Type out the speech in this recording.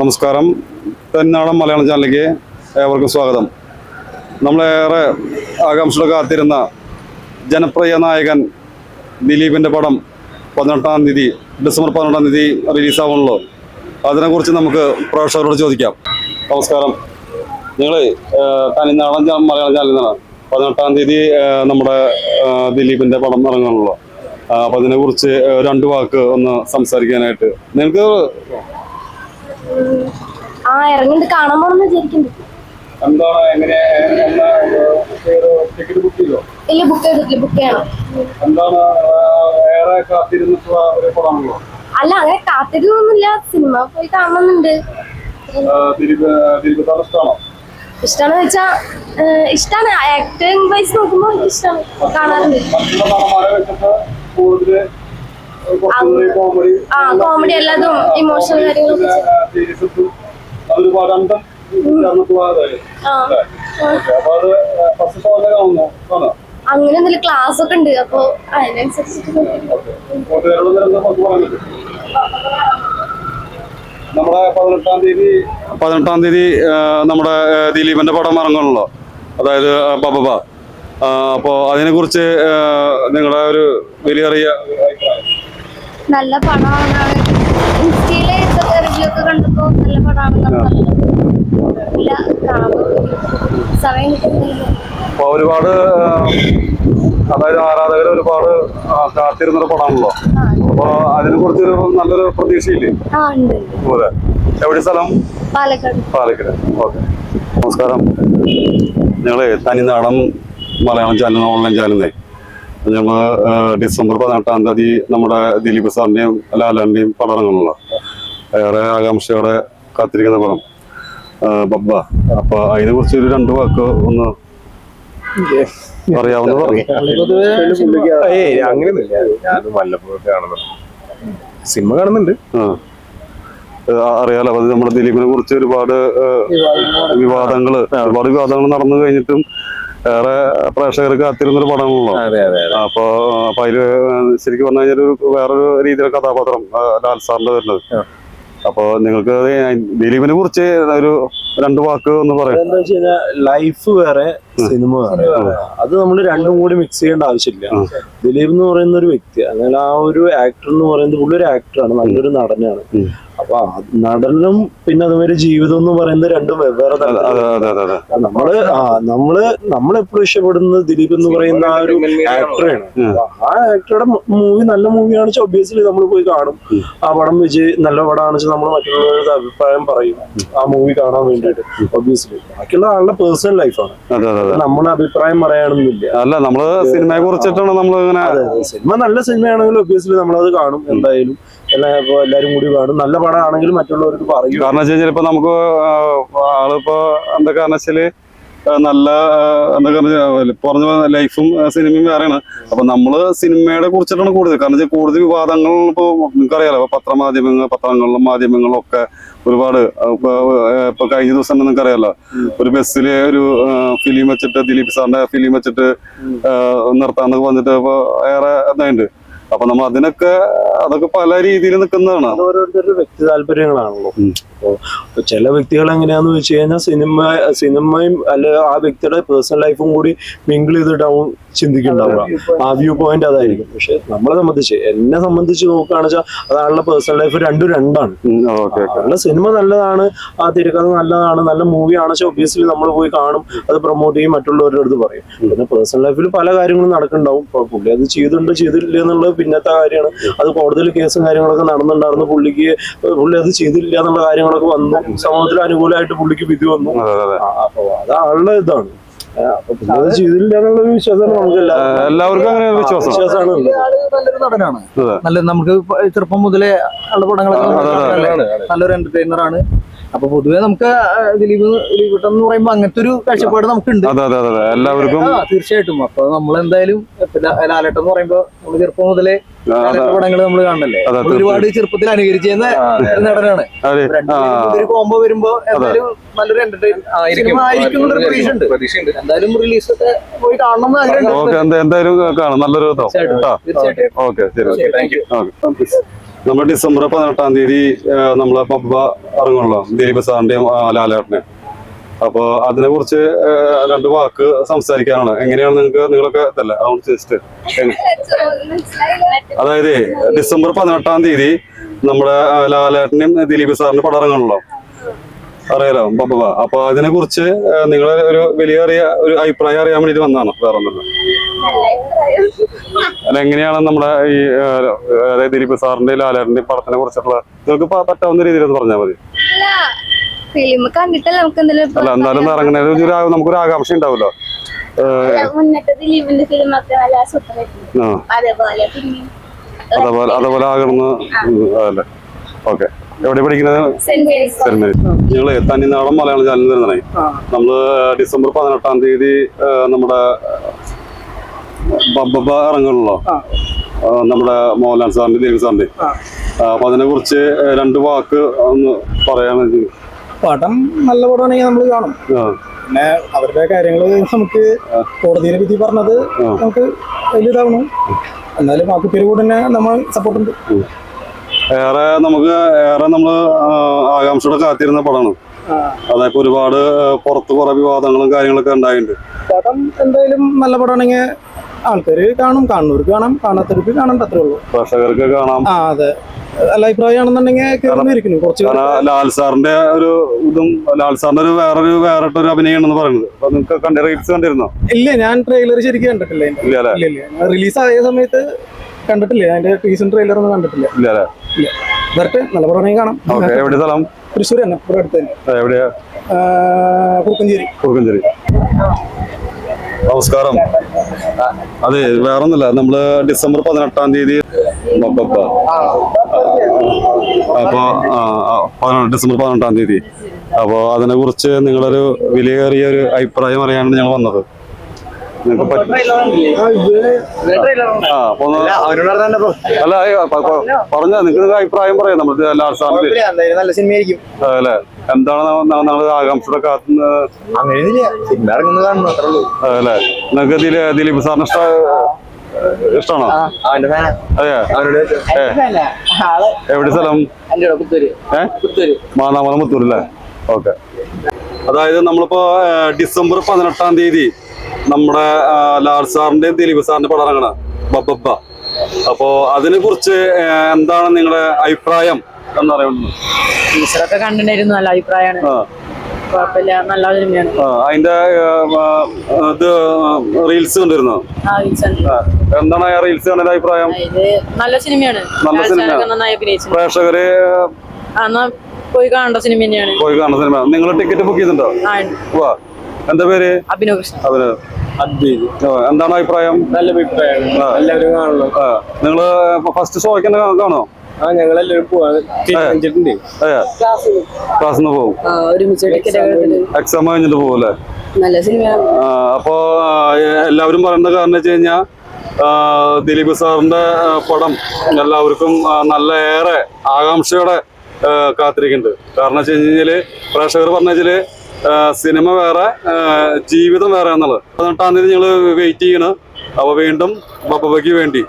നമസ്കാരം. തന്നാടൻ മലയാളം ചാനലിലേക്ക് ഏവർക്കും സ്വാഗതം. നമ്മളേറെ ആകാംക്ഷയോടെ കാത്തിരുന്ന ജനപ്രിയ നായകൻ ദിലീപിൻ്റെ പടം 18-ാം തീയതി ഡിസംബർ 18-ാം തീയതി റിലീസാവുള്ളൂ. അതിനെക്കുറിച്ച് നമുക്ക് പ്രേക്ഷകരോട് ചോദിക്കാം. നമസ്കാരം. നിങ്ങൾ തനിനാടൻ മലയാളം ചാനലിൽ നിന്നാണ് 18-ാം തീയതി നമ്മുടെ ദിലീപിൻ്റെ പടം ഇറങ്ങുന്നുള്ളൂ. അപ്പം അതിനെക്കുറിച്ച് 2 വാക്ക് ഒന്ന് സംസാരിക്കാനായിട്ട് നിങ്ങൾക്ക് ഇറങ്ങിട്ട് കാണാൻ പോണെന്ന് വിചാരിക്കുന്നുണ്ട്. ടിക്കറ്റ് ബുക്ക് ചെയ്തോ? ഇല്ല, ബുക്ക് ചെയ്തിട്ടില്ല. ബുക്ക് ചെയ്യണം. അല്ല, അങ്ങനെ കാത്തിരുന്നൊന്നുമില്ല. സിനിമ പോയി കാണണമെന്നുണ്ട്. ഇഷ്ടമാണെന്ന് വെച്ചാ ഇഷ്ടമാണ്. ആക്ടിങ് വൈസ് നോക്കുമ്പോ ഇഷ്ടമാണ്, കാണാറുണ്ട്. കോമഡി എല്ലാതും ഇമോഷണൽ കാര്യങ്ങളൊക്കെ അങ്ങനെ എന്തെങ്കിലും ക്ലാസ് ഒക്കെ ഉണ്ട്. അപ്പൊ അതിനനുസരിച്ചിട്ട് നമ്മുടെ 18-ാം തീയതി നമ്മുടെ ദിലീപിന്റെ പടം ഇറങ്ങണല്ലോ, അതായത് ബബബ. അപ്പോ അതിനെ കുറിച്ച് നിങ്ങളുടെ ഒരു വലിയ നല്ല പടമാണ്. ഇൻസ്റ്റയിലെ റിവ്യൂ ഒക്കെ കണ്ടപ്പോ നല്ല പടമാണ്. അപ്പൊ ഒരുപാട്, അതായത് ആരാധകർ ഒരുപാട് കാത്തിരുന്നൊരു പടമാണല്ലോ. അപ്പൊ അതിനെ കുറിച്ചൊരു നല്ലൊരു പ്രതീക്ഷയില്ലേ? അതെ. എവിടെ സ്ഥലം? പാലക്കാട്. ഓക്കെ. നമസ്കാരം. ഞങ്ങള് തനിനാടൻ മലയാളം ചാനൽ, ഓൺലൈൻ ചാനലിനെ ഞങ്ങൾ ഡിസംബർ 18-ാം തീയതി നമ്മുടെ ദിലീപ് സാറിന്റെയും ലാലാന്റെയും പടം ഇറങ്ങുന്നുള്ളൂ. ഏറെ ആകാംക്ഷയോടെ കാത്തിരിക്കുന്ന പടം ബബ്ബ. അപ്പൊ അതിനെ കുറിച്ച് ഒരു 2 വാക്ക് ഒന്ന് പറയാവുന്ന പറഞ്ഞു. അങ്ങനെയൊന്നുമില്ല, ഞാൻ വല്ലപ്പോഴൊക്കെ കാണുന്നുണ്ട്, സിനിമ കാണുന്നുണ്ട്. അറിയാലോ, അത് നമ്മുടെ ദിലീപിനെ കുറിച്ച് ഒരുപാട് വിവാദങ്ങൾ നടന്നു കഴിഞ്ഞിട്ടും ഏറെ പ്രേക്ഷകർ കാത്തിരുന്നൊരു പടമാണല്ലോ. അപ്പൊ അതില് ശരിക്കും പറഞ്ഞു കഴിഞ്ഞാൽ വേറൊരു രീതിയിലെ കഥാപാത്രം ലാൽ സാറിന്റെ വരുന്നത്. അപ്പൊ നിങ്ങൾക്ക് ദിലീപിനെ കുറിച്ച് ഒരു 2 വാക്ക് ഒന്ന് പറയാം. എന്താ വെച്ച് കഴിഞ്ഞാൽ ലൈഫ് വേറെ, സിനിമ വേറെ. അത് നമ്മൾ രണ്ടും കൂടി മിക്സ് ചെയ്യേണ്ട ആവശ്യമില്ല. ദിലീപ് എന്ന് പറയുന്ന ഒരു വ്യക്തി, അങ്ങനെ ആ ഒരു ആക്ടർ എന്ന് പറയുന്നത് പുള്ളി ഒരു ആക്ടറാണ്, നല്ലൊരു നടനാണ്. അപ്പൊ നടനും പിന്നെ അതുമാതിരി ജീവിതം എന്ന് പറയുന്നത് രണ്ടും വെവ്വേറെ. നമ്മളെപ്പോഴും ഇഷ്ടപ്പെടുന്നത് ദിലീപ് എന്ന് പറയുന്ന ആ ഒരു ആക്ടറെയാണ്. ആ ആക്ടറുടെ മൂവി നല്ല മൂവിയാണെന്ന് വെച്ചാൽ ഒബ്വിയസ്ലി നമ്മൾ പോയി കാണും. ആ പടം നല്ല പടമാണെന്ന് വെച്ചാൽ നമ്മൾ മറ്റുള്ളവരുടെ അഭിപ്രായം പറയും ആ മൂവി കാണാൻ വേണ്ടിയിട്ട്. ഒബ്വിയസ്ലി ബാക്കിയുള്ള ആളുടെ പേഴ്സണൽ ലൈഫാണ്, നമ്മുടെ അഭിപ്രായം പറയാനൊന്നുമില്ല. അല്ല, നമ്മള് സിനിമയെ കുറിച്ചിട്ടാണ് നമ്മൾ ഇങ്ങനെ. സിനിമ നല്ല സിനിമയാണെങ്കിൽ ഒബ്വിയസ്ലി നമ്മളത് കാണും എന്തായാലും. എല്ലാരും കൂടി കാണും. നല്ല പടമാണെങ്കിൽ മറ്റുള്ളവർക്ക് പറയും. കാരണം വെച്ച് കഴിഞ്ഞാൽ ഇപ്പൊ നമുക്ക് ആളിപ്പോ എന്താ കാരണം വെച്ചാല് നല്ല പറഞ്ഞ ലൈഫും സിനിമയും വേറെയാണ്. അപ്പൊ നമ്മള് സിനിമയുടെ കുറിച്ചിട്ടാണ് കൂടുതൽ. കാരണം വെച്ചാൽ കൂടുതൽ വിവാദങ്ങൾ ഇപ്പൊ നിങ്ങൾക്കറിയാലോ, പത്രങ്ങളിലും മാധ്യമങ്ങളിലും ഒക്കെ ഒരുപാട്. ഇപ്പൊ കഴിഞ്ഞ ദിവസം നിങ്ങൾക്കറിയാലോ, ഒരു ബസ്സില് ഒരു ഫിലിം വെച്ചിട്ട്, ദിലീപ് സാറിന്റെ ഫിലിം വെച്ചിട്ട് നിർത്താന്നൊക്കെ വന്നിട്ട് ഇപ്പൊ ഏറെ ഇതായിട്ടുണ്ട്. അപ്പൊ നമ്മൾ അതൊക്കെ പല രീതിയിൽ നിൽക്കുന്നതാണ്. ഓരോരുത്തരുടെ വ്യക്തി താല്പര്യങ്ങളാണല്ലോ. അപ്പൊ ചില വ്യക്തികൾ എങ്ങനെയാന്ന് വെച്ച് കഴിഞ്ഞാൽ സിനിമയും അല്ലെ ആ വ്യക്തിയുടെ പേഴ്സണൽ ലൈഫും കൂടി മിങ്കിൾ ചെയ്തിട്ടാവും ചിന്തിക്കുന്നുണ്ടാവുക. ആ വ്യൂ പോയിന്റ് അതായിരിക്കും. പക്ഷെ എന്നെ സംബന്ധിച്ച് നോക്കുകയാണെന്ന് വെച്ചാൽ അതാളുടെ പേഴ്സണൽ ലൈഫ് രണ്ടാണ്. അയാളുടെ സിനിമ നല്ലതാണ്, ആ തിരക്കഥ നല്ലതാണ്, നല്ല മൂവി ആണെന്ന് വെച്ചാൽ ഒബ്വിയസ്ലി നമ്മൾ പോയി കാണും, അത് പ്രൊമോട്ട് ചെയ്യും, മറ്റുള്ളവരുടെ അടുത്ത് പറയും. പിന്നെ പേഴ്സണൽ ലൈഫിൽ പല കാര്യങ്ങളും നടക്കുന്നുണ്ടാവും. പുള്ളി അത് ചെയ്തില്ല എന്നുള്ളത് പിന്നത്തെ കാര്യമാണ്. അത് കോടതിയിൽ കേസും കാര്യങ്ങളൊക്കെ നടന്നിട്ടുണ്ടായിരുന്നു. പുള്ളി അത് ചെയ്തില്ല എന്നുള്ള കാര്യങ്ങളൊക്കെ വന്നു, സമൂഹത്തിൽ അനുകൂലമായിട്ട് പുള്ളിക്ക് വിധി വന്നു. അപ്പൊ അത് ആളുടെ ഇതാണ്. അപ്പൊ അത് ചെയ്തില്ല എന്നുള്ളൊരു വിശ്വാസമാണ് നമുക്ക് എല്ലാവർക്കും. അങ്ങനെ വിശ്വാസമാണ്. നല്ലൊരു നടനാണ്, നല്ല നമുക്ക് ചെറുപ്പം മുതലേ ഉള്ള പടങ്ങളൊക്കെ നല്ലൊരു എന്റർടൈനർ ആണ്. അപ്പൊ പൊതുവെ നമുക്ക് ദിലീപ് എന്ന് പറയുമ്പോ അങ്ങനത്തെ ഒരു കാഴ്ചപ്പാട് നമുക്കുണ്ട് എല്ലാവർക്കും, തീർച്ചയായിട്ടും. അപ്പൊ നമ്മളെന്തായാലും ലാലേട്ടൻ എന്ന് പറയുമ്പോ നമ്മള് ചെറുപ്പം മുതലേ പടങ്ങൾ നമ്മൾ കാണണല്ലേ, ഒരുപാട് ചെറുപ്പത്തിൽ അനുകരിച്ചിരുന്ന നടനാണ്. ഒരു കോംബോ വരുമ്പോ എന്തായാലും നല്ലൊരു എന്റർടൈൻമെന്റ് ആയിരിക്കും എന്നൊരു പ്രതീക്ഷയുണ്ട്. എന്തായാലും റിലീസൊക്കെ പോയി കാണണം എന്ന് എന്തായാലും കാണാം. നല്ലൊരു തീർച്ചയായിട്ടും. ഓക്കെ, ശരി, താങ്ക് യു. നമ്മൾ ഡിസംബർ 18-ാം തീയതി നമ്മളെ പബ്ബ ഇറങ്ങുള്ളൂ, ദിലീപ് സാറിന്റെയും ലാലേട്ടനെയും. അപ്പൊ അതിനെ കുറിച്ച് രണ്ട് വാക്ക് സംസാരിക്കാനാണ്. എങ്ങനെയാണ് നിങ്ങളൊക്കെ ഇതല്ലേ അതുകൊണ്ട് ജസ്റ്റ് അതായത് ഡിസംബർ 18-ാം തീയതി നമ്മുടെ ലാലേട്ടനെയും ദിലീപ് സാറിന്റെ പടം ഇറങ്ങണല്ലോ, അറിയാലോ പബ്ബ. അപ്പൊ അതിനെ കുറിച്ച് നിങ്ങളെ ഒരു വലിയ ഒരു അഭിപ്രായം അറിയാൻ വേണ്ടിട്ട് വന്നതാണ്, വേറെ ഒന്നുമില്ല. എങ്ങനെയാണ് നമ്മുടെ ഈ അതായത് ദിലീപ് സാറിന്റെ ലാലേട്ടന്റെ പടത്തിനെ കുറിച്ചിട്ടുള്ള നിങ്ങൾക്ക് പറ്റാവുന്ന രീതിയിൽ അത് പറഞ്ഞാൽ മതി. ഫിലിം കണ്ടിട്ടല്ലേ നമുക്ക് എന്തെങ്കിലും അല്ല എന്നാലും ഇറങ്ങണ നമുക്കൊരു ആകാംക്ഷ ഉണ്ടാവുമല്ലോ. മുന്നത്തെ ദിലീപിന്റെ ഫിലിം ഒക്കെ നല്ല സൂപ്പറായിരുന്നു. അതേപോലെ അതേപോലെ ആകണമെന്ന് അതല്ലേ. ഓക്കെ, എവിടെ പഠിക്കുന്നത്? Saint Mary's. ഞങ്ങള് തനിനാടൻ മലയാളം ചാനൽ വരുന്നതായി. നമ്മള് ഡിസംബർ 18-ാം തീയതി നമ്മുടെ ബബ്ബ ഇറങ്ങണല്ലോ, നമ്മുടെ മോഹൻലാൽ സാറിന്റെ ദിലീപ് സാറിന്റെ. അപ്പൊ അതിനെ കുറിച്ച് രണ്ട് വാക്ക് ഒന്ന് പറയാമെന്ന്. പടം നല്ല പടമാണെങ്കിൽ നമ്മൾ കാണും. പിന്നെ അവരുടെ കാര്യങ്ങള് നമുക്ക് കോടതിയിലെ വിധി പറഞ്ഞത് നമുക്ക് വലിയതാവണം. എന്നാലും ആ കുട്ടിയുടെ കൂടെ തന്നെ നമ്മൾ സപ്പോർട്ടുണ്ട്. ഏറെ നമ്മള് ആകാംക്ഷയോടെ കാത്തിരുന്ന പടമാണ്. അതായത് ഒരുപാട് പുറത്ത് കുറെ വിവാദങ്ങളും കാര്യങ്ങളൊക്കെ ഉണ്ടായിട്ടുണ്ട്. പടം എന്തായാലും നല്ല പടമാണെങ്കിൽ ആൾക്കാര് കാണും, കാണുന്നവർക്ക് കാണാം, കാണാത്തവർക്ക് കാണണ്ട, അത്രേ ഉള്ളൂ. പ്രേക്ഷകർക്ക് കാണാം. അതെ, നല്ല അഭിപ്രായമാണെന്നുണ്ടെങ്കിൽ കുറച്ച് ലാൽ സാറിന്റെ ഒരു ഇതും ലാൽ സാറിന്റെ വേറിട്ടൊരു അഭിനയമാണെന്ന് പറയുന്നത്. അപ്പൊ നിങ്ങൾക്ക് റീൽസ് കണ്ടിരുന്നോ? ഇല്ല, ഞാൻ ട്രെയിലർ ശരിക്കും കണ്ടിട്ടില്ല. ഇല്ല, റിലീസായ സമയത്ത് കണ്ടിട്ടില്ല. അതിന്റെ റീസെന്റ് ട്രെയിലർ ഒന്നും കണ്ടിട്ടില്ല. ഇല്ല, വരട്ടെ, നല്ല പടമാണെങ്കിൽ കാണാം. എവിടെ സ്ഥലം? തൃശ്ശൂർ തന്നെ, ഇവിടെ അടുത്ത് തന്നെ. എവിടെയാ? കുറുക്കഞ്ചേരി. നമസ്കാരം. അതെ, വേറൊന്നുമില്ല, നമ്മള് ഡിസംബർ 18-ാം തീയതി അപ്പൊ ഡിസംബർ 18-ാം തീയതി അപ്പൊ അതിനെ കുറിച്ച് നിങ്ങളൊരു വിലയേറിയ ഒരു അഭിപ്രായം അറിയാനാണ് ഞങ്ങൾ വന്നത്. അല്ല പറഞ്ഞ നിങ്ങൾക്ക് അഭിപ്രായം പറയാം. നമ്മൾ ലാൽ സാറിന്റെ നല്ല സിനിമയായിരിക്കും അല്ലെ, എന്താണ് നമ്മൾ ആകാംക്ഷയുടെ കാത്തുന്നത്? അല്ലേ, നിങ്ങൾക്ക് ദിലീപ് സാറിന് ഇഷ്ടമാണോ? അതെയാ, എവിടെ സ്ഥലം? മാന്നാമല മുത്തൂർ അല്ലേ. ഓക്കെ, അതായത് നമ്മളിപ്പോ ഡിസംബർ 18-ാം തീയതി നമ്മുടെ ലാൽ സാറിന്റെയും ദിലീപ് സാറിന്റെ പടം ഇറങ്ങണ ബബ്ബ. അപ്പോ അതിനെ കുറിച്ച് എന്താണ് നിങ്ങളുടെ അഭിപ്രായം എന്നറിയുന്നത്? ടീച്ചറൊക്കെ കണ്ടിട്ടുണ്ടായിരുന്നു, നല്ല അഭിപ്രായമാണ്. കുഴപ്പമില്ല, നല്ല സിനിമയാണ്. അതിന്റെ ഇത് റീൽസ് കണ്ടിരുന്നോ? എന്താണ് ആ റീൽസ് കണ്ട അഭിപ്രായം? നല്ല സിനിമയാണ്, നല്ല സിനിമ. നന്നായി അഭിനയിച്ചു. പ്രേക്ഷകര് പോയി കാണേണ്ട സിനിമ തന്നെയാണ്. പോയി കാണുന്ന സിനിമ. നിങ്ങൾ ടിക്കറ്റ് ബുക്ക് ചെയ്തിട്ടുണ്ടോ? എന്താ പേര്? അഭിനവ് കൃഷ്ണ. എന്താണ് അഭിപ്രായം? നല്ല അഭിപ്രായമാണ്, എല്ലാവരും കാണുള്ളൂ. നിങ്ങള് ഫസ്റ്റ് ഷോയ്ക്ക് തന്നെ കാണോ? ഞങ്ങളെല്ലാവരും പോവാൻ ക്ലാസ്സിൽ നിന്ന് പോകും, എക്സാം കഴിഞ്ഞിട്ട് പോകും അല്ലേ. നല്ല സിനിമയാണ്. അപ്പോ എല്ലാവരും പറയുന്ന കാരണം വെച്ച് കഴിഞ്ഞാൽ ദിലീപ് സാറിന്റെ പടം എല്ലാവർക്കും നല്ല ഏറെ ആകാംക്ഷയോടെ കാത്തിരിക്കുന്നുണ്ട്. കാരണം വെച്ച് കഴിഞ്ഞാല് പ്രേക്ഷകർ പറഞ്ഞാല് സിനിമ വേറെ, ജീവിതം വേറെ എന്നുള്ളത്. 18-ാം തീയതി ഞങ്ങള് വെയിറ്റ് ചെയ്യണം. അപ്പൊ വീണ്ടും ബബ്ബയ്ക്ക് വേണ്ടി